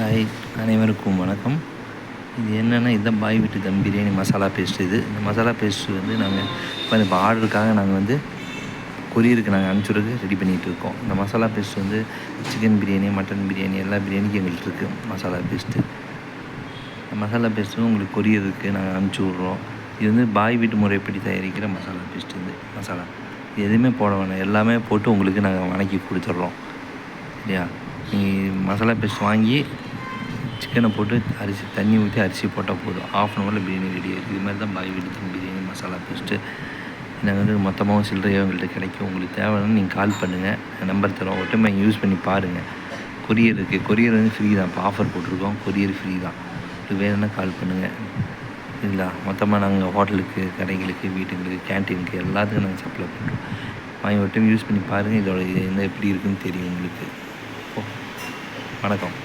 Hi, அனைவருக்கும் வணக்கம். இது என்னென்னா, இதுதான் பாய் வீட்டு தம் பிரியாணி மசாலா பேஸ்ட்டு. இந்த மசாலா பேஸ்ட்டு வந்து நாங்கள் இப்போ ஆர்டருக்காக நாங்கள் கொரியருக்கு நாங்கள் அனுப்பிச்சுட்றதுக்கு ரெடி பண்ணிகிட்ருக்கோம். இந்த masala paste chicken biryani, mutton biryani எல்லா பிரியாணிக்கும் எங்கள்கிட்ட இருக்குது மசாலா பேஸ்ட்டு. இந்த மசாலா பேஸ்ட்டும் உங்களுக்கு கொரியருக்கு நாங்கள் அனுப்பிச்சி விட்றோம். இது பாய் வீட்டு முறைப்படி தயாரிக்கிற மசாலா பேஸ்ட்டு. மசாலா இது எதுவுமே போட வேணாம், எல்லாமே போட்டு உங்களுக்கு நாங்கள் வணக்கி கொடுத்துட்றோம். சரியா? நீங்கள் மசாலா பேஸ்ட் வாங்கி சிக்கனை போட்டு தண்ணி ஊற்றி அரிசி போட்டால் போதும். ½ அன் ஹவரில் பிரியாணி ரெடி ஆகிடுது. இது மாதிரி தான் பாய் வீட்டு தம் பிரியாணி மசாலா பேஸ்ட்டு. நாங்கள் மொத்தமாகவும் சில்லறையாக எங்கள்கிட்ட கிடைக்கும். உங்களுக்கு தேவைன்னா நீங்கள் கால் பண்ணுங்கள், நம்பர் தரோம். ஒரு டைம் நீங்கள் யூஸ் பண்ணி பாருங்கள். கொரியர் இருக்குது, கொரியர் ஃப்ரீ தான். இப்போ ஆஃபர் போட்டிருக்கோம், கொரியர் ஃப்ரீ தான். இது வேணும்னா கால் பண்ணுங்கள். இல்லைங்களா? மொத்தமாக நாங்கள் ஹோட்டலுக்கு, கடைகளுக்கு, வீட்டுங்களுக்கு, கேன்டீனுக்கு எல்லாத்துக்கும் நாங்கள் சப்ளை பண்ணுறோம். வாங்கி ஒரு டைம் யூஸ் பண்ணி பாருங்கள். இதோட எப்படி இருக்குதுன்னு தெரியும் உங்களுக்கு. வணக்கம்.